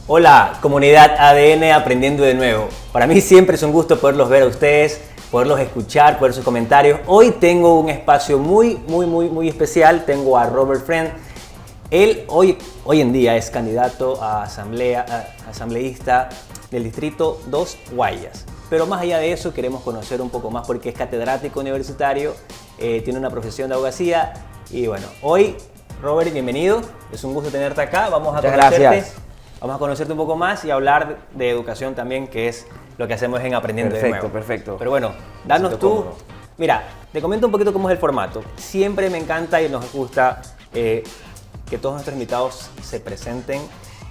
Hola, comunidad ADN Aprendiendo de Nuevo. Para mí siempre es un gusto poderlos ver a ustedes, poderlos escuchar, poder sus comentarios. Hoy tengo un espacio muy especial. Tengo a Robert Friend. Él hoy en día es candidato a asambleísta del Distrito 2 Guayas. Pero más allá de eso queremos conocer un poco más porque es catedrático universitario, tiene una profesión de abogacía y bueno, hoy Robert, bienvenido, es un gusto tenerte acá, vamos a conocerte un poco más y hablar de educación también, que es lo que hacemos en Aprendiendo de Nuevo. Perfecto. Pero bueno, danos tú, mira, te comento un poquito cómo es el formato. Siempre me encanta y nos gusta que todos nuestros invitados se presenten,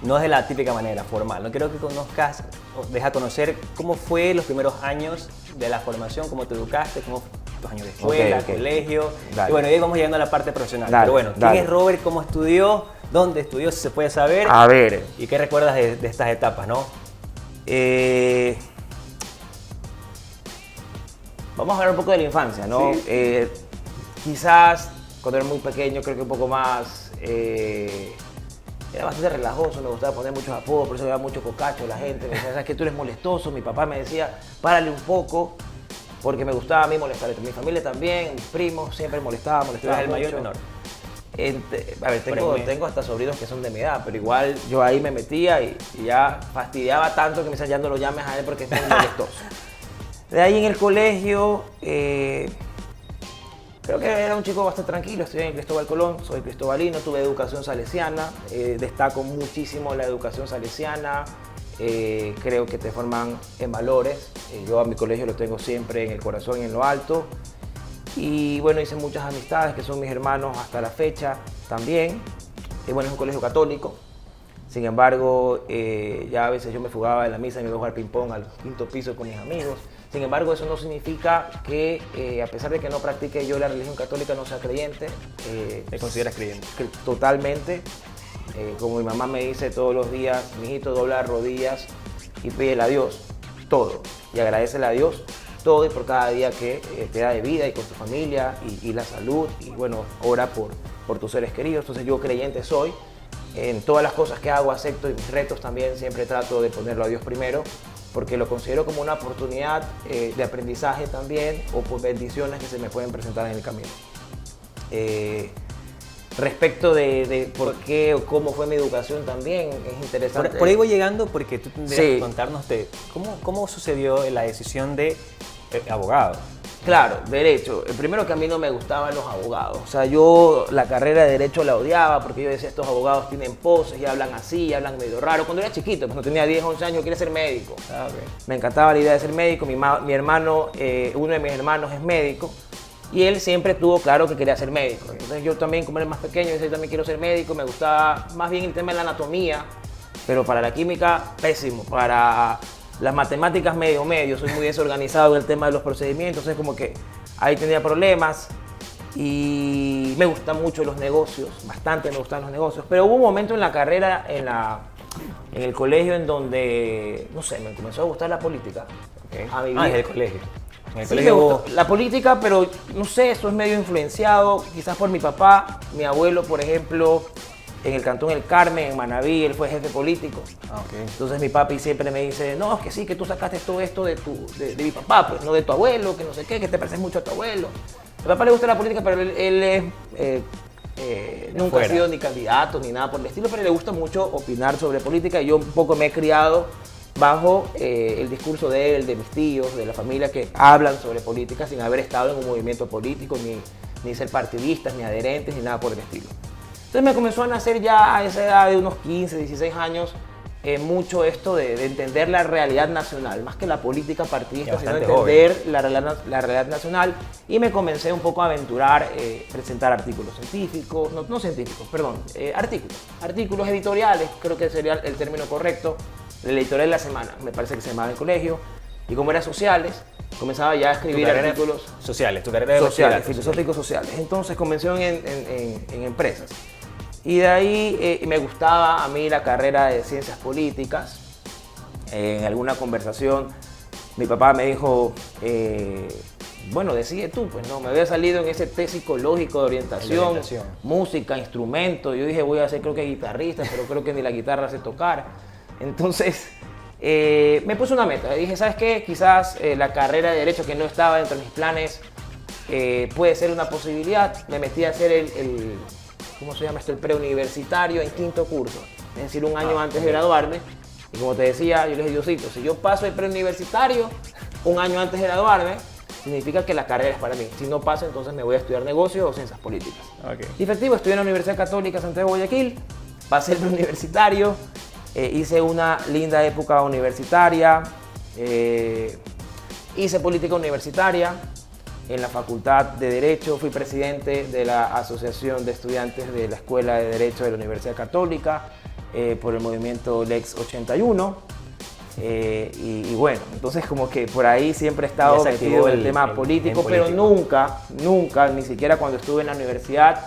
no es de la típica manera formal. No quiero que conozcas, deja conocer cómo fue los primeros años de la formación, cómo te educaste, cómo tus años de escuela, colegio. Dale. Y bueno, ahí vamos llegando a la parte profesional. Dale, pero bueno, ¿quién es Robert? ¿Cómo estudió? ¿Dónde estudió? Si se puede saber. A ver. ¿Y qué recuerdas de estas etapas, no? Vamos a hablar un poco de la infancia, ¿no? Sí. Quizás cuando era muy pequeño, creo que un poco más... era bastante relajoso, me gustaba poner muchos apodos, por eso llevaba mucho cocacho la gente. Me decía, ¿sabes que tú eres molestoso? Mi papá me decía, párale un poco, porque me gustaba a mí molestar. Mi familia también, mis primos, siempre molestaba ¿Tú eres el mucho. mayor o menor? A ver, tengo hasta sobrinos que son de mi edad, pero igual yo ahí me metía y ya fastidiaba tanto que me decían, ya no lo llames a él porque es muy molestoso. De ahí en el colegio, creo que era un chico bastante tranquilo, estudié en Cristóbal Colón, soy cristobalino, tuve educación salesiana, destaco muchísimo la educación salesiana, creo que te forman en valores, yo a mi colegio lo tengo siempre en el corazón y en lo alto, y bueno, hice muchas amistades que son mis hermanos hasta la fecha también, bueno, es un colegio católico, sin embargo, ya a veces yo me fugaba de la misa y me iba a jugar ping-pong al quinto piso con mis amigos. Sin embargo, eso no significa que, a pesar de que no practique yo la religión católica, no sea creyente. ¿Te consideras creyente? Totalmente. Como mi mamá me dice todos los días, mijito, dobla las rodillas y pídele a Dios todo. Y agradecele a Dios todo y por cada día que te da de vida y con tu familia y la salud. Y bueno, ora por tus seres queridos. Entonces yo creyente soy. En todas las cosas que hago, acepto y mis retos también siempre trato de ponerlo a Dios primero, porque lo considero como una oportunidad de aprendizaje también o por bendiciones que se me pueden presentar en el camino. Respecto de por qué o cómo fue mi educación también, es interesante. Por ahí voy llegando porque tú tendrías que contarnos cómo sucedió la decisión de abogado. Claro, derecho. Primero que a mí no me gustaban los abogados. O sea, yo la carrera de derecho la odiaba porque yo decía, estos abogados tienen poses y hablan así, y hablan medio raro. Cuando era chiquito, pues no tenía 10, 11 años, quería ser médico. Me encantaba la idea de ser médico. Mi hermano, uno de mis hermanos es médico y él siempre tuvo claro que quería ser médico. Entonces yo también, como era más pequeño, yo también quiero ser médico. Me gustaba más bien el tema de la anatomía, pero para la química, pésimo. Para las matemáticas medio, soy muy desorganizado en el tema de los procedimientos, entonces como que ahí tenía problemas y me gustan mucho los negocios, bastante me gustan los negocios, pero hubo un momento en la carrera, en el colegio en donde, no sé, me comenzó a gustar la política. Desde el colegio. En el Sí, colegio me gustó la política, pero no sé, eso es medio influenciado quizás por mi papá, mi abuelo, por ejemplo. En el Cantón El Carmen, en Manaví, él fue jefe político. Entonces mi papi siempre me dice, no, es que sí, que tú sacaste todo esto de mi papá, pues no de tu abuelo, que no sé qué, que te pareces mucho a tu abuelo. A mi papá le gusta la política, pero él nunca ha sido ni candidato ni nada por el estilo, pero le gusta mucho opinar sobre política y yo un poco me he criado bajo el discurso de él, de mis tíos, de la familia que hablan sobre política sin haber estado en un movimiento político, ni ser partidistas, ni adherentes, ni nada por el estilo. Entonces me comenzó a nacer ya a esa edad de unos 15, 16 años mucho esto de entender la realidad nacional, más que la política partidista, sino entender la realidad nacional y me comencé un poco a aventurar, presentar artículos científicos, no científicos, perdón, artículos editoriales, creo que sería el término correcto, el editorial de la semana, me parece que se llamaba en el colegio, y como era sociales, comenzaba ya a escribir artículos sociales, tu carrera de sociales, filosóficos sociales, entonces comencé en empresas. Y de ahí me gustaba a mí la carrera de ciencias políticas. En alguna conversación mi papá me dijo, bueno, decide tú, pues no, me había salido en ese test psicológico de orientación, música, instrumento. Yo dije, voy a ser creo que guitarrista, pero creo que ni la guitarra sé tocar. Entonces, me puse una meta. Dije, ¿sabes qué? Quizás la carrera de Derecho, que no estaba dentro de mis planes, puede ser una posibilidad. Me metí a hacer ¿cómo se llama esto? El preuniversitario en quinto curso. Es decir, un año antes de graduarme. Y como te decía, yo le dije, Diosito, si yo paso el preuniversitario un año antes de graduarme, significa que la carrera es para mí. Si no paso, entonces me voy a estudiar negocios o ciencias políticas. Okay. Y efectivo, estudié en la Universidad Católica Santiago de Guayaquil, pasé el preuniversitario, hice una linda época universitaria, hice política universitaria en la Facultad de Derecho, fui presidente de la Asociación de Estudiantes de la Escuela de Derecho de la Universidad Católica por el movimiento Lex 81. Y bueno, entonces como que por ahí siempre he estado metido en el tema político, pero nunca, ni siquiera cuando estuve en la universidad,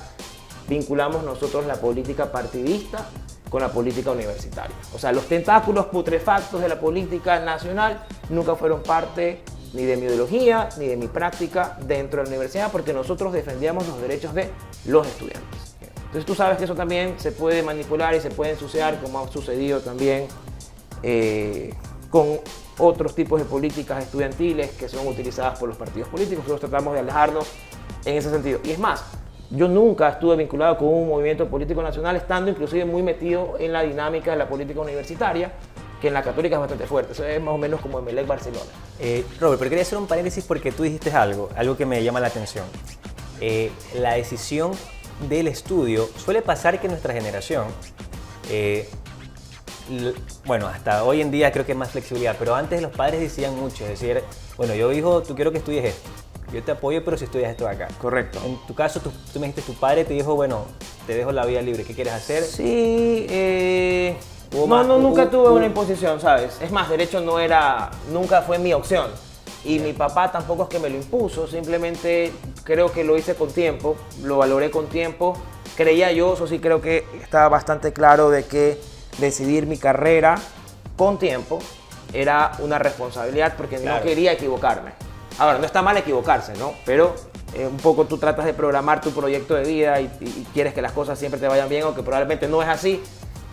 vinculamos nosotros la política partidista con la política universitaria. O sea, los tentáculos putrefactos de la política nacional nunca fueron parte ni de mi ideología ni de mi práctica dentro de la universidad, porque nosotros defendíamos los derechos de los estudiantes. Entonces tú sabes que eso también se puede manipular y se puede ensuciar, como ha sucedido también con otros tipos de políticas estudiantiles que son utilizadas por los partidos políticos. Nosotros tratamos de alejarnos en ese sentido. Y es más, yo nunca estuve vinculado con un movimiento político nacional, estando inclusive muy metido en la dinámica de la política universitaria, que en la Católica es bastante fuerte. Eso es más o menos como Emelec Barcelona. Robert, pero quería hacer un paréntesis porque tú dijiste algo que me llama la atención. La decisión del estudio suele pasar que nuestra generación, bueno, hasta hoy en día creo que es más flexibilidad, pero antes los padres decían mucho, es decir, bueno, yo hijo, tú quiero que estudies esto, yo te apoyo, pero si estudias esto de acá. Correcto. En tu caso, tú me dijiste, tu padre te dijo, bueno, te dejo la vida libre, ¿qué quieres hacer? Sí, nunca tuve una imposición, ¿sabes? Es más, derecho nunca fue mi opción. Y mi papá tampoco es que me lo impuso, simplemente creo que lo hice con tiempo, lo valoré con tiempo. Creía yo, eso sí creo que estaba bastante claro de que decidir mi carrera con tiempo era una responsabilidad, porque no quería equivocarme. Ahora, no está mal equivocarse, ¿no? Pero un poco tú tratas de programar tu proyecto de vida y quieres que las cosas siempre te vayan bien, aunque probablemente no es así.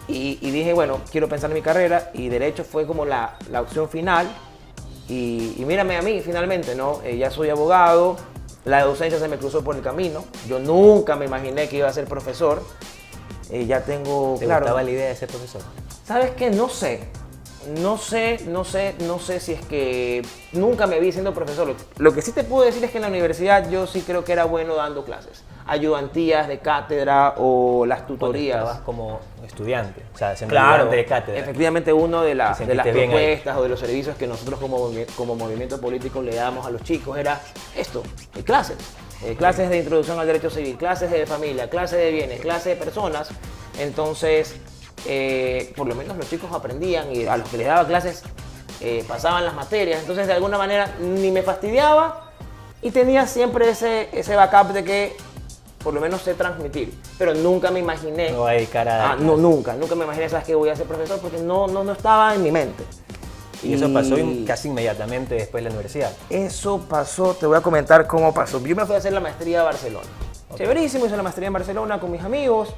Y dije, bueno, quiero pensar en mi carrera, y Derecho fue como la opción final. Y mírame a mí, finalmente, ¿no? Ya soy abogado, la docencia se me cruzó por el camino. Yo nunca me imaginé que iba a ser profesor. Ya tengo, ¿Te gustaba la idea de ser profesor? ¿Sabes qué? No sé si es que nunca me vi siendo profesor. Lo que sí te puedo decir es que en la universidad yo sí creo que era bueno dando clases. Ayudantías de cátedra o las tutorías. Estabas como estudiante, o sea, siendo ayudante de cátedra. Efectivamente, uno de las propuestas o de los servicios que nosotros como movimiento político le damos a los chicos era esto, clases. Clases de introducción al derecho civil, clases de familia, clases de bienes, clases de personas. Entonces, por lo menos los chicos aprendían, y a los que les daba clases pasaban las materias. Entonces, de alguna manera, ni me fastidiaba y tenía siempre ese backup de que por lo menos sé transmitir. Pero nunca me imaginé... No hay cara de... nunca me imaginé, ¿sabes qué? Voy a ser profesor, porque no estaba en mi mente. Y eso pasó casi inmediatamente después de la universidad. Eso pasó, te voy a comentar cómo pasó. Yo me fui a hacer la maestría a Barcelona. Okay. Chéverísimo, hice la maestría en Barcelona con mis amigos.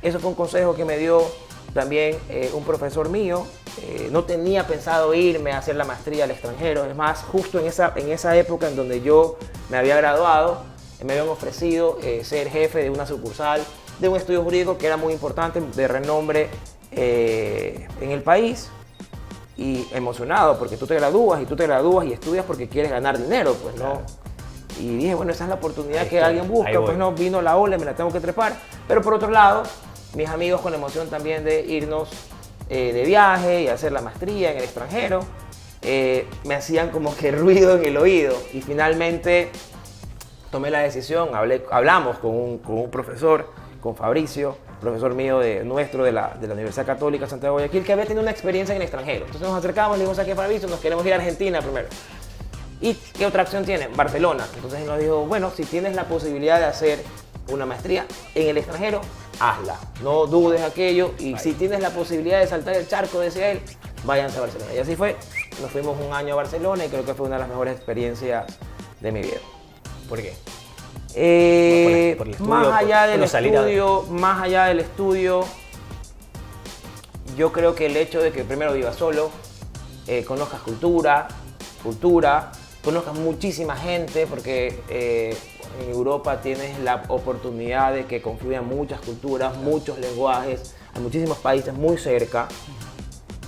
Eso fue un consejo que me dio también un profesor mío. No tenía pensado irme a hacer la maestría al extranjero. Es más, justo en esa época en donde yo me había graduado, me habían ofrecido ser jefe de una sucursal de un estudio jurídico que era muy importante, de renombre en el país. Y emocionado, porque tú te gradúas y estudias porque quieres ganar dinero, pues, ¿no? Y dije, bueno, esa es la oportunidad que alguien busca, pues no, vino la ola, me la tengo que trepar. Pero por otro lado, mis amigos con la emoción también de irnos de viaje y hacer la maestría en el extranjero, me hacían como que ruido en el oído. Y finalmente tomé la decisión, hablamos con un profesor, con Fabricio, profesor mío de la Universidad Católica Santiago de Guayaquil, que había tenido una experiencia en el extranjero. Entonces nos acercamos y le dijimos, ¿a qué, Fabricio? Nos queremos ir a Argentina primero. ¿Y qué otra opción tiene? Barcelona. Entonces él nos dijo, bueno, si tienes la posibilidad de hacer una maestría en el extranjero, hazla. No dudes aquello. Y si tienes la posibilidad de saltar el charco, decía él, váyanse a Barcelona. Y así fue. Nos fuimos un año a Barcelona y creo que fue una de las mejores experiencias de mi vida. ¿Por qué? Más allá del estudio, yo creo que el hecho de que primero vivas solo, conozcas cultura, conozcas muchísima gente, porque en Europa tienes la oportunidad de que confluyan muchas culturas, muchos lenguajes, hay muchísimos países muy cerca,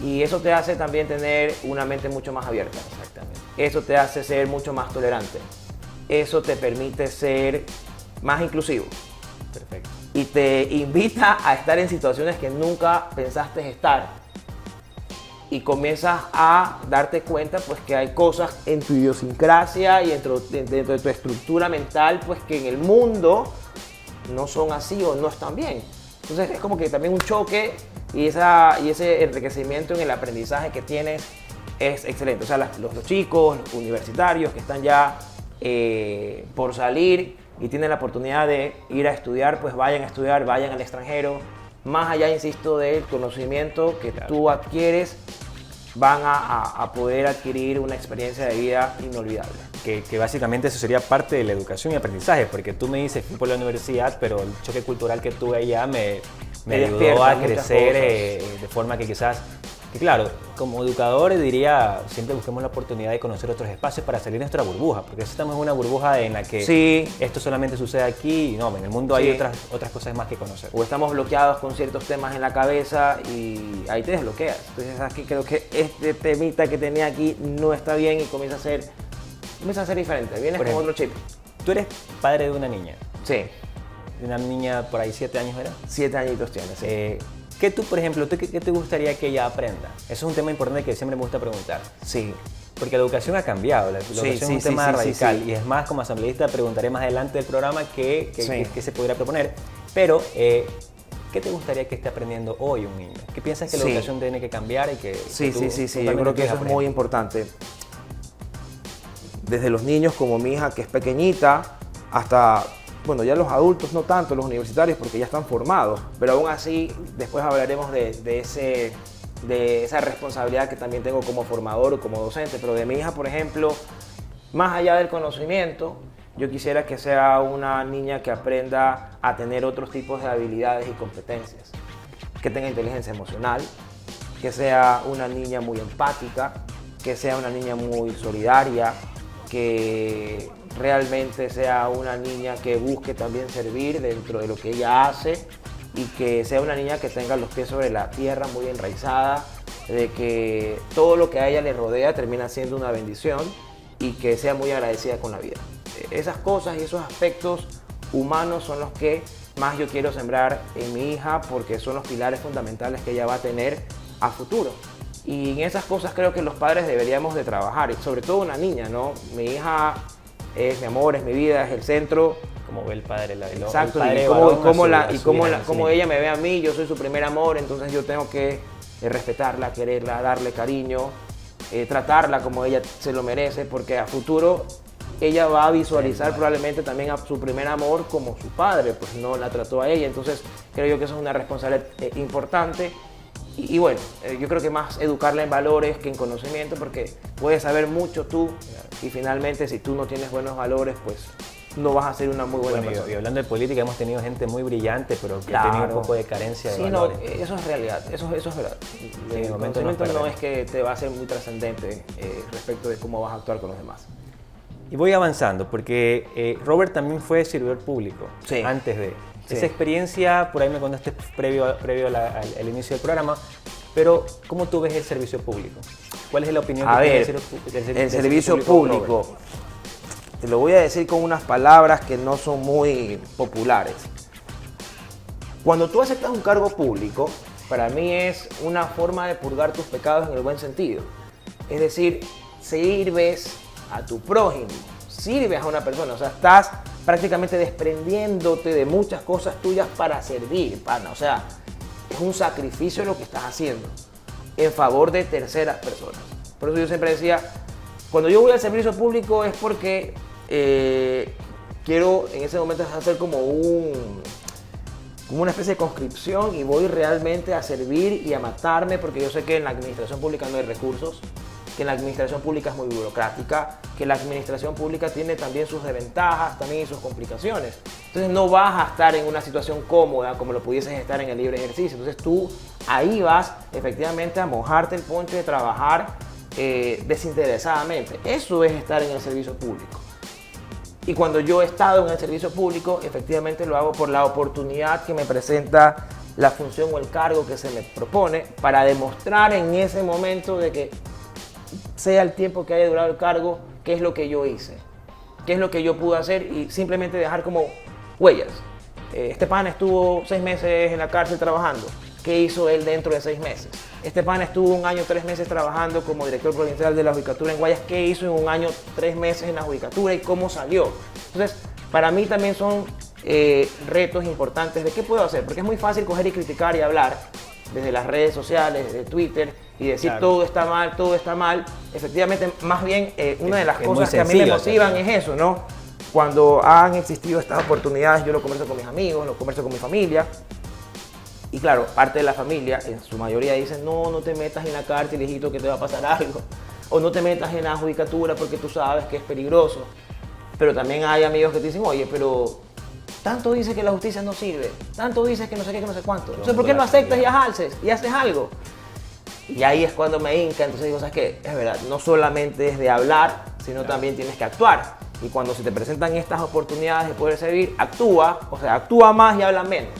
y eso te hace también tener una mente mucho más abierta. Exactamente. Eso te hace ser mucho más tolerante. Eso te permite ser más inclusivo. Perfecto. Y te invita a estar en situaciones que nunca pensaste estar. Y comienzas a darte cuenta pues, que hay cosas en tu idiosincrasia y dentro de tu estructura mental pues, que en el mundo no son así o no están bien. Entonces es como que también un choque y ese enriquecimiento en el aprendizaje que tienes es excelente. O sea, los chicos, los universitarios que están ya por salir y tienen la oportunidad de ir a estudiar, pues vayan a estudiar, vayan al extranjero. Más allá, insisto, del conocimiento que tú adquieres, van a poder adquirir una experiencia de vida inolvidable. Que básicamente eso sería parte de la educación y aprendizaje, porque tú me dices, fui por la universidad, pero el choque cultural que tuve allá me ayudó a crecer de forma que quizás, que claro, como educadores diría, siempre busquemos la oportunidad de conocer otros espacios para salir de nuestra burbuja, porque estamos en una burbuja en la que sí, esto solamente sucede aquí y no, en el mundo hay sí, otras cosas más que conocer. O estamos bloqueados con ciertos temas en la cabeza y ahí te desbloqueas. Entonces, ¿sabes qué? Creo que este temita que tenía aquí no está bien y comienza a ser diferente. Vienes con otro chip. Tú eres padre de una niña. Sí. De una niña por ahí 7 años, ¿era? 7 añitos tiene, sí. ¿Qué tú, por ejemplo, qué te gustaría que ella aprenda? Eso es un tema importante que siempre me gusta preguntar. Sí. Porque la educación ha cambiado, la educación es un tema radical. Y es más, como asambleísta preguntaré más adelante del programa qué se podría proponer. Pero, ¿qué te gustaría que esté aprendiendo hoy un niño? ¿Qué piensas que la educación tiene que cambiar y que Sí, yo creo que eso es muy importante. Desde los niños como mi hija, que es pequeñita, hasta, bueno, ya los adultos no tanto, los universitarios, porque ya están formados. Pero aún así, después hablaremos de esa responsabilidad que también tengo como formador o como docente. Pero de mi hija, por ejemplo, más allá del conocimiento, yo quisiera que sea una niña que aprenda a tener otros tipos de habilidades y competencias. Que tenga inteligencia emocional, que sea una niña muy empática, que sea una niña muy solidaria, que realmente sea una niña que busque también servir dentro de lo que ella hace y que sea una niña que tenga los pies sobre la tierra, muy enraizada, de que todo lo que a ella le rodea termina siendo una bendición y que sea muy agradecida con la vida. Esas cosas y esos aspectos humanos son los que más yo quiero sembrar en mi hija porque son los pilares fundamentales que ella va a tener a futuro. Y en esas cosas creo que los padres deberíamos de trabajar, y sobre todo una niña, ¿no? Mi hija es mi amor, es mi vida, es el centro. Como ve el padre, exacto, el padre cómo ella me ve a mí, yo soy su primer amor, entonces yo tengo que respetarla, quererla, darle cariño, tratarla como ella se lo merece, porque a futuro ella va a visualizar probablemente también a su primer amor como su padre, pues no la trató a ella, entonces creo yo que eso es una responsabilidad importante. Y bueno, yo creo que más educarla en valores que en conocimiento, porque puedes saber mucho tú y finalmente si tú no tienes buenos valores, pues no vas a ser una muy buena persona. Y hablando de política, hemos tenido gente muy brillante, pero que ha tenido un poco de carencia de valores. No, eso es realidad, eso es verdad. El conocimiento no es que te va a ser muy trascendente respecto de cómo vas a actuar con los demás. Y voy avanzando, porque Robert también fue servidor público antes de... Esa experiencia, por ahí me contaste previo al inicio del programa, pero ¿cómo tú ves el servicio público? ¿Cuál es la opinión que tienes del servicio público? Te lo voy a decir con unas palabras que no son muy populares. Cuando tú aceptas un cargo público, para mí es una forma de purgar tus pecados en el buen sentido. Es decir, sirves a tu prójimo, sirves a una persona, o sea, estás prácticamente desprendiéndote de muchas cosas tuyas para servir, pana. O sea, es un sacrificio lo que estás haciendo en favor de terceras personas. Por eso yo siempre decía, cuando yo voy al servicio público es porque quiero en ese momento hacer como una especie de conscripción y voy realmente a servir y a matarme porque yo sé que en la administración pública no hay recursos, que la administración pública es muy burocrática, que la administración pública tiene también sus desventajas, también sus complicaciones. Entonces no vas a estar en una situación cómoda como lo pudieses estar en el libre ejercicio. Entonces tú ahí vas efectivamente a mojarte el poncho de trabajar desinteresadamente. Eso es estar en el servicio público. Y cuando yo he estado en el servicio público, efectivamente lo hago por la oportunidad que me presenta la función o el cargo que se me propone, para demostrar en ese momento de que, sea el tiempo que haya durado el cargo, qué es lo que yo hice, qué es lo que yo pude hacer, y simplemente dejar como huellas. Este pana estuvo 6 meses en la cárcel trabajando. ¿Qué hizo él dentro de 6 meses? Este pana estuvo 1 año, 3 meses trabajando como director provincial de la Judicatura en Guayas. ¿Qué hizo en 1 año, 3 meses en la Judicatura y cómo salió? Entonces, para mí también son retos importantes de qué puedo hacer. Porque es muy fácil coger y criticar y hablar desde las redes sociales, desde Twitter, y decir todo está mal, todo está mal. Efectivamente, más bien, una de las cosas que a mí me motivan es eso, ¿no? Cuando han existido estas oportunidades, yo lo converso con mis amigos, lo converso con mi familia. Y claro, parte de la familia, en su mayoría, dicen: no, no te metas en la cárcel, hijito, que te va a pasar algo. O no te metas en la judicatura porque tú sabes que es peligroso. Pero también hay amigos que te dicen: oye, pero tanto dices que la justicia no sirve, tanto dices que no sé qué, que no sé cuánto. Entonces, ¿por qué no aceptas y haces algo? Y ahí es cuando me hinca. Entonces digo: ¿sabes qué? Es verdad, no solamente es de hablar, sino también tienes que actuar. Y cuando se te presentan estas oportunidades de poder servir, actúa, o sea, actúa más y habla menos.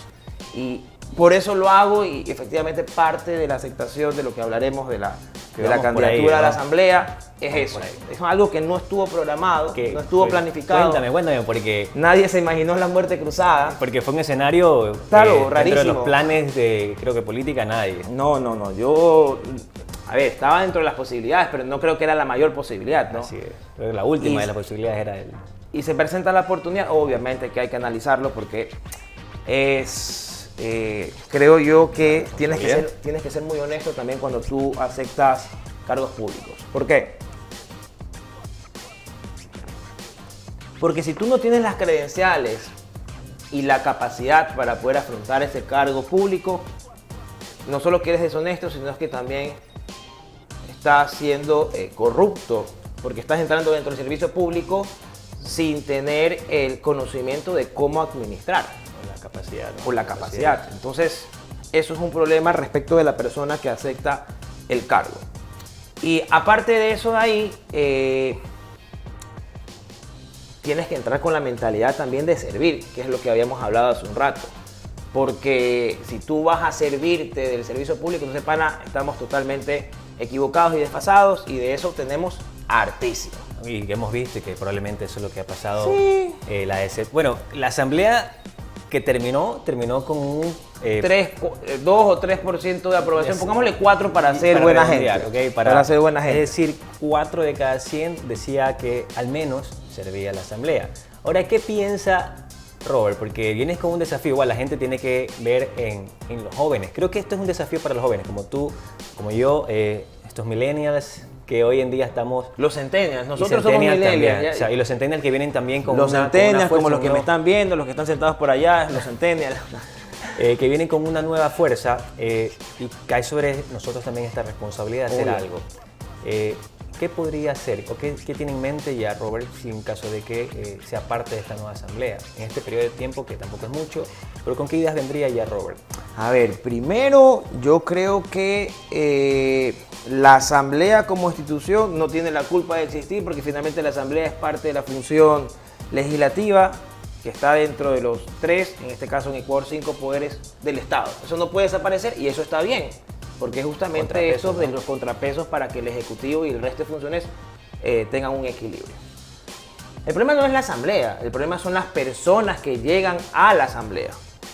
Y por eso lo hago, y efectivamente parte de la aceptación de lo que hablaremos de la candidatura ahí, ¿no?, a la asamblea es eso. Es algo que no estuvo programado, no estuvo planificado. Cuéntame, porque nadie se imaginó la muerte cruzada. Porque fue un escenario claro, rarísimo. Dentro de los planes de, creo que política, nadie. No, yo... A ver, estaba dentro de las posibilidades, pero no creo que era la mayor posibilidad, ¿no? Así es. Creo que la última de las posibilidades era él. Y se presenta la oportunidad, obviamente que hay que analizarlo, porque es... creo yo que tienes que ser muy honesto también cuando tú aceptas cargos públicos. ¿Por qué? Porque si tú no tienes las credenciales y la capacidad para poder afrontar ese cargo público, no solo que eres deshonesto, sino que también estás siendo corrupto, porque estás entrando dentro del servicio público sin tener el conocimiento de cómo administrar. La capacidad, ¿no? Por la capacidad. Entonces, eso es un problema respecto de la persona que acepta el cargo. Y aparte de eso de ahí, tienes que entrar con la mentalidad también de servir, que es lo que habíamos hablado hace un rato. Porque si tú vas a servirte del servicio público, entonces, pana, estamos totalmente equivocados y desfasados, y de eso tenemos hartísimo. Y hemos visto que probablemente eso es lo que ha pasado. Sí. Bueno, la asamblea que terminó con un 2 o 3% de aprobación, pongámosle 4 para ser buena gente. Okay, para ser buena gente. Es decir, 4 de cada 100 decía que al menos servía la asamblea. Ahora, ¿qué piensa Robert? Porque vienes con un desafío, igual la gente tiene que ver en los jóvenes. Creo que esto es un desafío para los jóvenes, como tú, como yo, estos millennials que hoy en día estamos... Los centennials, nosotros somos millennials. O sea, y los centennials que vienen también con los centennials, como los que me están viendo, los que están sentados por allá, los centennials. Que vienen con una nueva fuerza, y cae sobre nosotros también esta responsabilidad de hacer algo. ¿Qué podría hacer o qué tiene en mente ya Robert si en caso de que sea parte de esta nueva asamblea? En este periodo de tiempo, que tampoco es mucho, pero ¿con qué ideas vendría ya Robert? A ver, primero yo creo que la asamblea como institución no tiene la culpa de existir, porque finalmente la asamblea es parte de la función legislativa que está dentro de los 3, en este caso en Ecuador 5 poderes del Estado. Eso no puede desaparecer y eso está bien, porque es justamente eso de los contrapesos para que el Ejecutivo y el resto de funciones tengan un equilibrio. El problema no es la asamblea, el problema son las personas que llegan a la asamblea.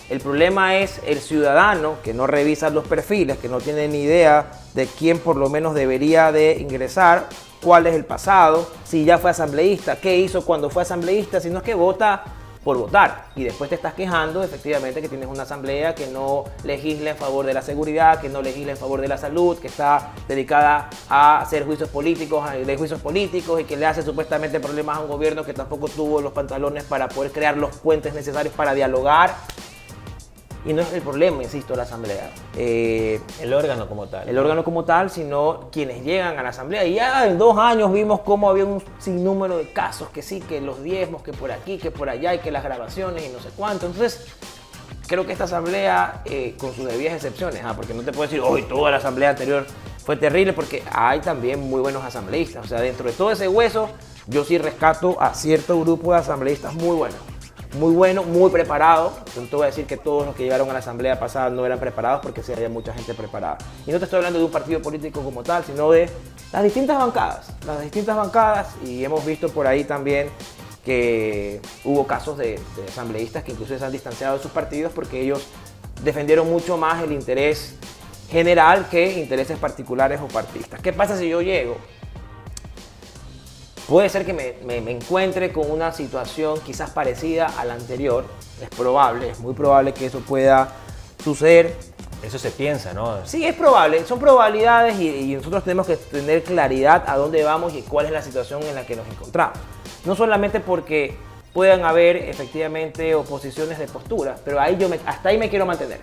El problema es el ciudadano que no revisa los perfiles, que no tiene ni idea de quién por lo menos debería de ingresar, cuál es el pasado, si ya fue asambleísta, qué hizo cuando fue asambleísta, sino es que vota por votar, y después te estás quejando efectivamente que tienes una asamblea que no legisla en favor de la seguridad, que no legisla en favor de la salud, que está dedicada a hacer juicios políticos y que le hace supuestamente problemas a un gobierno que tampoco tuvo los pantalones para poder crear los puentes necesarios para dialogar. Y no es el problema, insisto, la asamblea. El órgano como tal. El órgano como tal, sino quienes llegan a la asamblea. Y ya en 2 años vimos cómo había un sinnúmero de casos, que sí, que los diezmos, que por aquí, que por allá, y que las grabaciones y no sé cuánto. Entonces, creo que esta asamblea, con sus debidas excepciones, porque no te puedo decir, hoy toda la asamblea anterior fue terrible, porque hay también muy buenos asambleístas. O sea, dentro de todo ese hueso, yo sí rescato a cierto grupo de asambleístas muy buenos. Muy bueno, muy preparado. No te voy a decir que todos los que llegaron a la asamblea pasada no eran preparados, porque sí había mucha gente preparada. Y no te estoy hablando de un partido político como tal, sino de las distintas bancadas. Y hemos visto por ahí también que hubo casos de asambleístas que incluso se han distanciado de sus partidos porque ellos defendieron mucho más el interés general que intereses particulares o partidistas. ¿Qué pasa si yo llego? Puede ser que me encuentre con una situación quizás parecida a la anterior. Es probable, es muy probable que eso pueda suceder. Eso se piensa, ¿no? Sí, es probable. Son probabilidades y nosotros tenemos que tener claridad a dónde vamos y cuál es la situación en la que nos encontramos. No solamente porque puedan haber efectivamente oposiciones de posturas, pero hasta ahí me quiero mantener.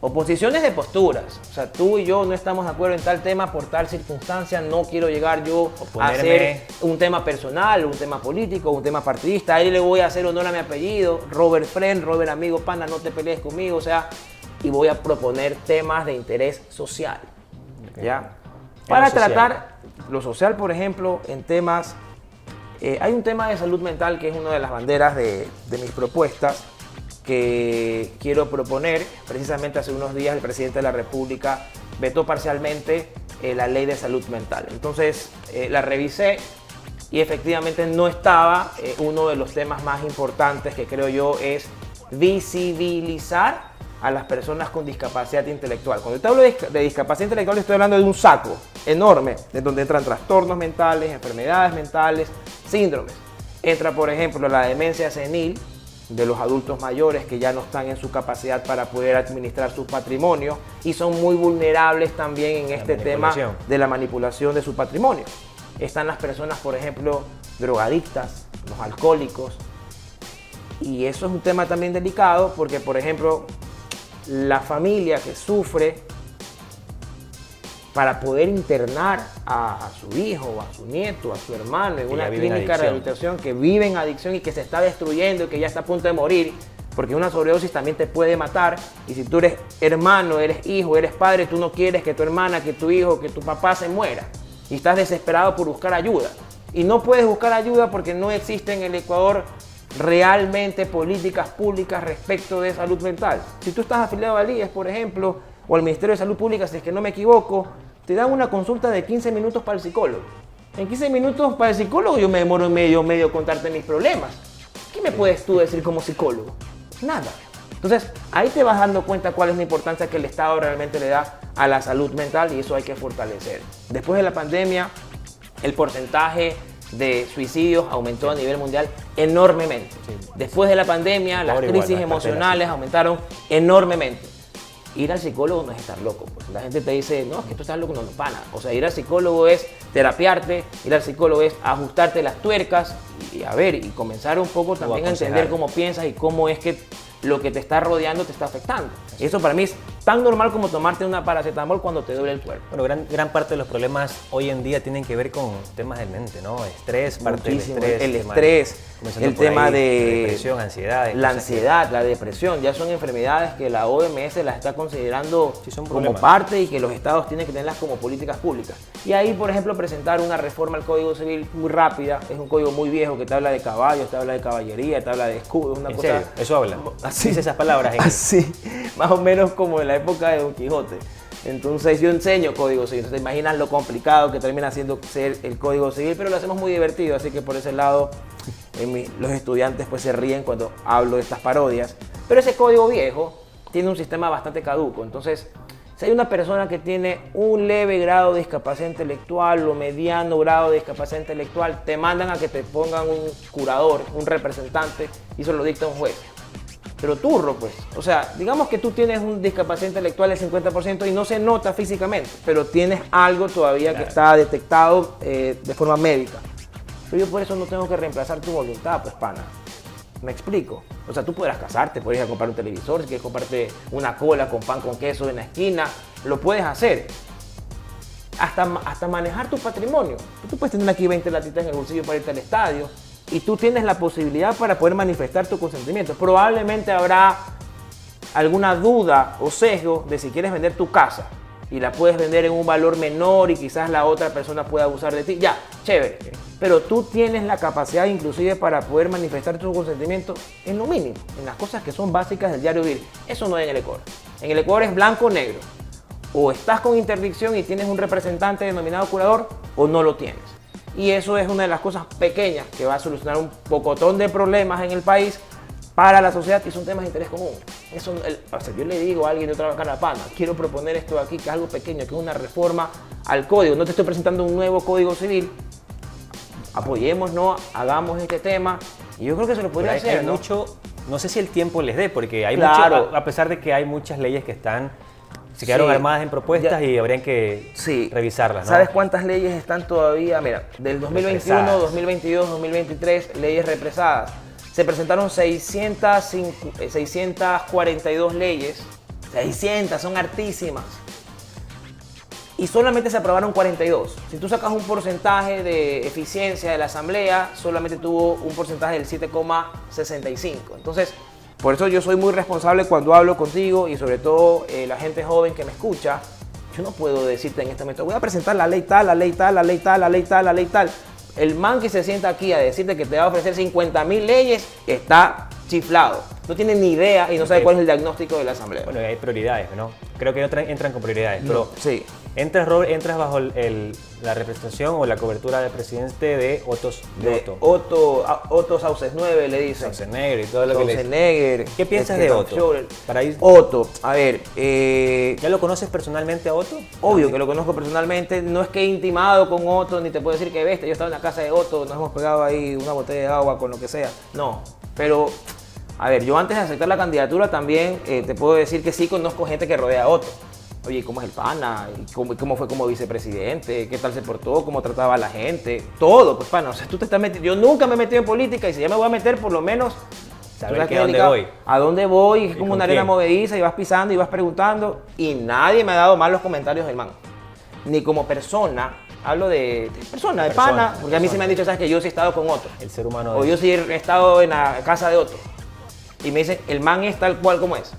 Oposiciones de posturas, o sea, tú y yo no estamos de acuerdo en tal tema por tal circunstancia, no quiero llegar yo a hacer un tema personal, un tema político, un tema partidista, ahí le voy a hacer honor a mi apellido, Robert Friend, Robert amigo, pana, no te pelees conmigo, o sea, y voy a proponer temas de interés social, ¿ya? Para tratar lo social, por ejemplo, en temas, hay un tema de salud mental que es una de las banderas de mis propuestas, que quiero proponer. Precisamente hace unos días el presidente de la República vetó parcialmente la ley de salud mental. Entonces la revisé y efectivamente no estaba. Uno de los temas más importantes que creo yo es visibilizar a las personas con discapacidad intelectual. Cuando yo hablo de discapacidad intelectual estoy hablando de un saco enorme, de donde entran trastornos mentales, enfermedades mentales, síndromes. Entra, por ejemplo, la demencia senil, de los adultos mayores que ya no están en su capacidad para poder administrar su patrimonio y son muy vulnerables también en este tema de la manipulación de su patrimonio. Están las personas, por ejemplo, drogadictas, los alcohólicos, y eso es un tema también delicado porque, por ejemplo, la familia que sufre para poder internar a su hijo, o a su nieto, a su hermano en una clínica de rehabilitación, que vive en adicción y que se está destruyendo y que ya está a punto de morir, porque una sobredosis también te puede matar. Y si tú eres hermano, eres hijo, eres padre, tú no quieres que tu hermana, que tu hijo, que tu papá se muera y estás desesperado por buscar ayuda. Y no puedes buscar ayuda porque no existe en el Ecuador realmente políticas públicas respecto de salud mental. Si tú estás afiliado al IES, por ejemplo, o al Ministerio de Salud Pública, si es que no me equivoco, te dan una consulta de 15 minutos para el psicólogo. En 15 minutos para el psicólogo yo me demoro medio contarte mis problemas. ¿Qué me puedes tú decir como psicólogo? Nada. Entonces, ahí te vas dando cuenta cuál es la importancia que el Estado realmente le da a la salud mental y eso hay que fortalecer. Después de la pandemia, el porcentaje de suicidios aumentó a nivel mundial enormemente. Después de la pandemia, las crisis emocionales aumentaron enormemente. Ir al psicólogo no es estar loco. Pues. La gente te dice, no, es que tú estás loco, no, pana. O sea, ir al psicólogo es terapiarte, ir al psicólogo es ajustarte las tuercas y a ver, y comenzar un poco también a entender cómo piensas y cómo es que lo que te está rodeando te está afectando. Eso para mí es tan normal como tomarte una paracetamol cuando te duele el cuerpo. Bueno, gran parte de los problemas hoy en día tienen que ver con temas de mente, ¿no? Estrés, parte del estrés. El estrés, el tema de depresión, ansiedad. La ansiedad, la depresión, ya son enfermedades que la OMS las está considerando como problemas. parte y que los estados tienen que tenerlas como políticas públicas. Y ahí, por ejemplo, presentar una reforma al Código Civil muy rápida, es un código muy viejo que te habla de caballos, te habla de caballería, te habla de escudos, una ¿En cosa... serio? ¿Eso habla? Así, dice esas palabras. Así, más o menos como en la época de Don Quijote. Entonces yo enseño Código Civil, entonces te imaginas lo complicado que termina siendo ser el Código Civil, pero lo hacemos muy divertido, así que por ese lado los estudiantes pues se ríen cuando hablo de estas parodias. Pero ese código viejo tiene un sistema bastante caduco, entonces si hay una persona que tiene un leve grado de discapacidad intelectual o mediano grado de discapacidad intelectual, te mandan a que te pongan un curador, un representante, y eso lo dicta un juez. Pero turro, pues. O sea, digamos que tú tienes un discapacidad intelectual del 50% y no se nota físicamente, pero tienes algo todavía que está detectado de forma médica. Pero yo por eso no tengo que reemplazar tu voluntad, pues, pana. ¿Me explico? O sea, tú podrás casarte, puedes ir a comprar un televisor, si quieres comprarte una cola con pan con queso en la esquina, lo puedes hacer. Hasta manejar tu patrimonio. Tú puedes tener aquí 20 latitas en el bolsillo para irte al estadio y tú tienes la posibilidad para poder manifestar tu consentimiento. Probablemente habrá alguna duda o sesgo de si quieres vender tu casa y la puedes vender en un valor menor y quizás la otra persona pueda abusar de ti, ya, chévere. Pero tú tienes la capacidad inclusive para poder manifestar tu consentimiento en lo mínimo, en las cosas que son básicas del diario vivir. Eso no es en el Ecuador. En el Ecuador es blanco o negro. O estás con interdicción y tienes un representante denominado curador o no lo tienes. Y eso es una de las cosas pequeñas que va a solucionar un pocotón de problemas en el país para la sociedad y son temas de interés común. Eso, o sea, yo le digo a alguien de otra carapana, quiero proponer esto aquí, que es algo pequeño, que es una reforma al código. No te estoy presentando un nuevo código civil. Apoyémonos, hagamos este tema y yo creo que se lo podría hacer, hay ¿no? mucho, no sé si el tiempo les dé, porque hay Claro. mucho, a pesar de que hay muchas leyes que se quedaron Sí. armadas en propuestas Ya. y habrían que Sí. revisarlas, ¿no? ¿Sabes cuántas leyes están todavía? Mira, del 2021, Represadas. 2022, 2023, leyes represadas. Se presentaron 642 leyes. 600, son hartísimas. Y solamente se aprobaron 42. Si tú sacas un porcentaje de eficiencia de la Asamblea, solamente tuvo un porcentaje del 7,65. Entonces, por eso yo soy muy responsable cuando hablo contigo y sobre todo la gente joven que me escucha. Yo no puedo decirte en este momento, voy a presentar la ley tal, la ley tal, la ley tal, la ley tal, la ley tal. El man que se sienta aquí a decirte que te va a ofrecer 50.000 leyes está chiflado. No tiene ni idea y no sabe cuál es el diagnóstico de la Asamblea. Bueno, hay prioridades, ¿no? Creo que entran con prioridades, pero Sí. Robert, entras bajo la representación o la cobertura del presidente de Otos De Otto Sauces 9 le dicen. Schwarzenegger y todo lo que le Schwarzenegger. ¿Qué piensas de Otto? Para ir, Otto, a ver, ¿ya lo conoces personalmente a Otto? obvio que lo conozco personalmente, no es que he intimado con Otto, ni te puedo decir que bestia, yo estaba en la casa de Otto, nos hemos pegado ahí una botella de agua con lo que sea, no, pero, a ver, yo antes de aceptar la candidatura también te puedo decir que sí conozco gente que rodea a Otto. Oye, ¿cómo es el pana? ¿Cómo fue como vicepresidente? ¿Qué tal se portó? ¿Cómo trataba a la gente? Todo, pues pana, o sea, tú te estás metiendo, yo nunca me he metido en política y si ya me voy a meter, por lo menos Saber que a dónde voy. ¿A dónde voy? Es ¿Y como con una arena quién? movediza y vas pisando y vas preguntando y nadie me ha dado malos comentarios del man. Ni como persona, hablo de persona, de pana, porque a mí sí me han dicho, ¿sabes? Que yo sí he estado con otro. El ser humano. O yo sí he estado en la casa de otro. Y me dicen, el man es tal cual como es.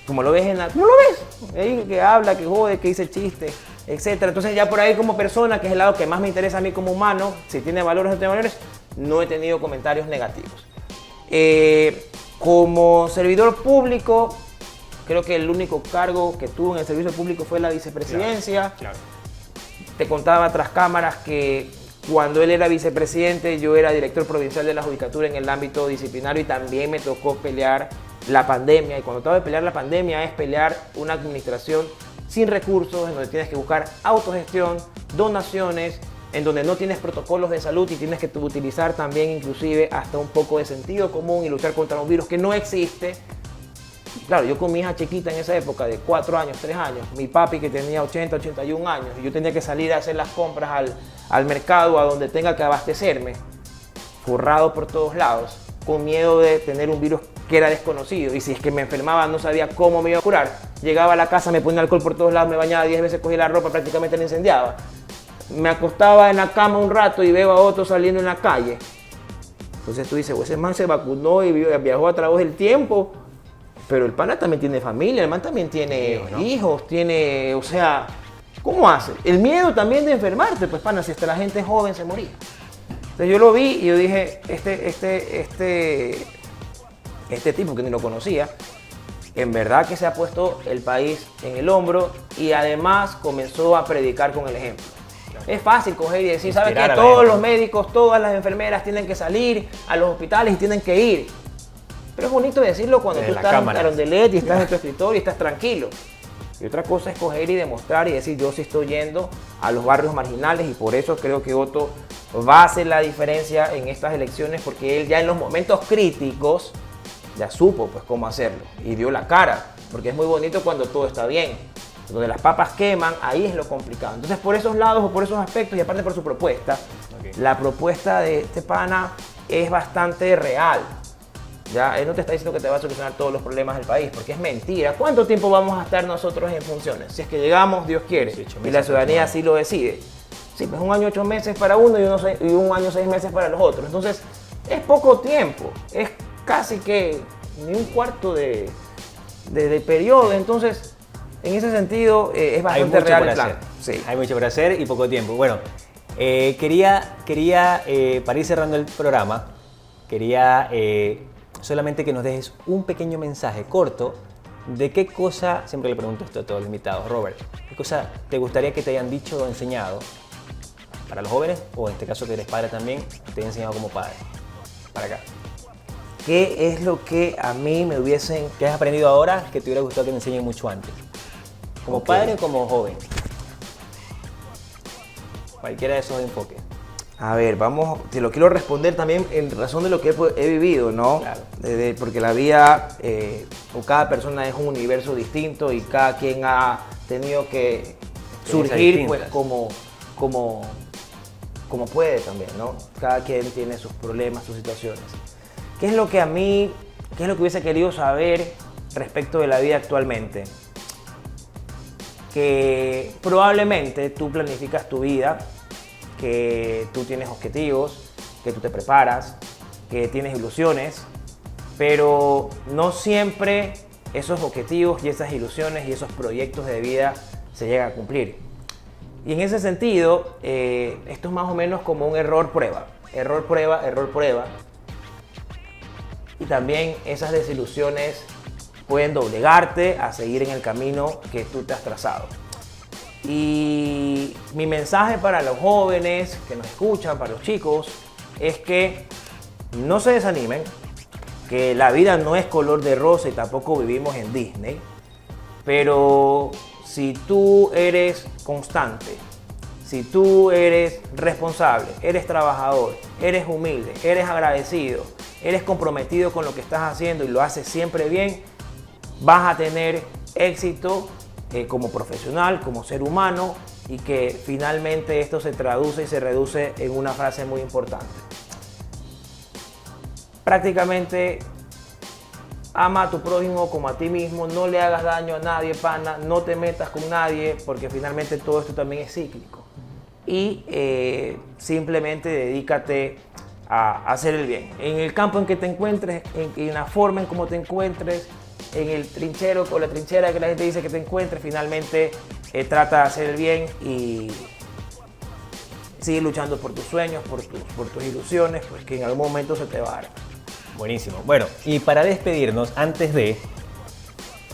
Como lo ves ¿cómo lo ves? Ahí que habla, que jode, que dice chiste, etcétera. Entonces ya por ahí como persona, que es el lado que más me interesa a mí como humano, si tiene valores o no tiene valores, no he tenido comentarios negativos. Como servidor público, creo que el único cargo que tuve en el servicio público fue la vicepresidencia. Claro. Te contaba tras cámaras que cuando él era vicepresidente, yo era director provincial de la judicatura en el ámbito disciplinario y también me tocó pelear la pandemia. Y cuando te hablo de pelear la pandemia es pelear una administración sin recursos, en donde tienes que buscar autogestión, donaciones, en donde no tienes protocolos de salud y tienes que utilizar también inclusive hasta un poco de sentido común y luchar contra un virus que no existe. Claro, yo con mi hija chiquita en esa época de 4 años, 3 años, mi papi que tenía 80, 81 años, y yo tenía que salir a hacer las compras al mercado, a donde tenga que abastecerme, forrado por todos lados, con miedo de tener un virus que era desconocido, y si es que me enfermaba no sabía cómo me iba a curar. Llegaba a la casa, me ponía alcohol por todos lados, me bañaba 10 veces, cogía la ropa, prácticamente la incendiaba. Me acostaba en la cama un rato y veo a otro saliendo en la calle. Entonces tú dices, pues ese man se vacunó y viajó a través del tiempo, pero el pana también tiene familia, el man también tiene hijos, tiene, o sea, ¿cómo hace? El miedo también de enfermarte, pues pana, si hasta la gente joven se moría. Entonces yo lo vi y yo dije, este tipo que ni lo conocía, en verdad que se ha puesto el país en el hombro y además comenzó a predicar con el ejemplo. Es fácil coger y decir, ¿sabes qué? Todos los médicos, todas las enfermeras tienen que salir a los hospitales y tienen que ir. Pero es bonito decirlo cuando tú estás en Carondelet y estás en tu escritorio y estás tranquilo. Y otra cosa es coger y demostrar y decir, yo sí estoy yendo a los barrios marginales y por eso creo que Otto va a hacer la diferencia en estas elecciones porque él ya en los momentos críticos ya supo pues cómo hacerlo y dio la cara. Porque es muy bonito cuando todo está bien. Donde las papas queman, ahí es lo complicado. Entonces por esos lados o por esos aspectos y aparte por su propuesta, la propuesta de este pana es bastante real. Ya, él no te está diciendo que te va a solucionar todos los problemas del país, porque es mentira. ¿Cuánto tiempo vamos a estar nosotros en funciones? Si es que llegamos, Dios quiere, y la ciudadanía así lo decide. Sí, pues 1 año 8 meses para uno y 1 año 6 meses para los otros. Entonces, es poco tiempo. Es casi que ni un cuarto de desde el periodo. Entonces, en ese sentido, es bastante real el plan. Sí. Hay mucho por hacer y poco tiempo. Bueno, quería para ir cerrando el programa, quería solamente que nos dejes un pequeño mensaje corto de qué cosa, siempre le pregunto esto a todos los invitados, Robert, ¿qué cosa te gustaría que te hayan dicho o enseñado para los jóvenes, o en este caso que eres padre también, te he enseñado como padre? Para acá. ¿Qué es lo que a mí me hubiesen... ¿Qué has aprendido ahora que te hubiera gustado que te enseñen mucho antes? ¿Como padre o como joven? Cualquiera de esos enfoques. A ver, te lo quiero responder también en razón de lo que he vivido, ¿no? Claro. Porque la vida, o cada persona es un universo distinto y cada quien ha tenido que surgir pues como puede también, ¿no? Cada quien tiene sus problemas, sus situaciones. ¿Qué es lo que hubiese querido saber respecto de la vida actualmente? Que probablemente tú planificas tu vida, que tú tienes objetivos, que tú te preparas, que tienes ilusiones, pero no siempre esos objetivos y esas ilusiones y esos proyectos de vida se llegan a cumplir. Y en ese sentido, esto es más o menos como un error-prueba, error-prueba, error-prueba. Y también esas desilusiones pueden doblegarte a seguir en el camino que tú te has trazado. Y mi mensaje para los jóvenes que nos escuchan, para los chicos, es que no se desanimen, que la vida no es color de rosa y tampoco vivimos en Disney, pero si tú eres constante, si tú eres responsable, eres trabajador, eres humilde, eres agradecido, eres comprometido con lo que estás haciendo y lo haces siempre bien, vas a tener éxito como profesional, como ser humano, y que finalmente esto se traduce y se reduce en una frase muy importante. Prácticamente, ama a tu prójimo como a ti mismo, no le hagas daño a nadie, pana, no te metas con nadie, porque finalmente todo esto también es cíclico. Y simplemente dedícate a hacer el bien. En el campo en que te encuentres, en la forma en cómo te encuentres, en el trinchero o la trinchera que la gente dice que te encuentres, finalmente trata de hacer el bien y sigue luchando por tus sueños, por tus ilusiones, pues que en algún momento se te va a dar. Buenísimo. Bueno, y para despedirnos, antes de,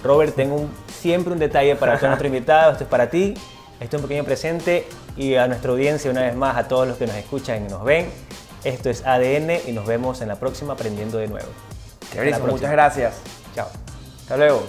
Robert, tengo siempre un detalle para nuestro invitado. Esto es para ti, esto es un pequeño presente, y a nuestra audiencia, una vez más, a todos los que nos escuchan y nos ven, esto es ADN y nos vemos en la próxima Aprendiendo de Nuevo. Muchas gracias. Chao. Hasta luego.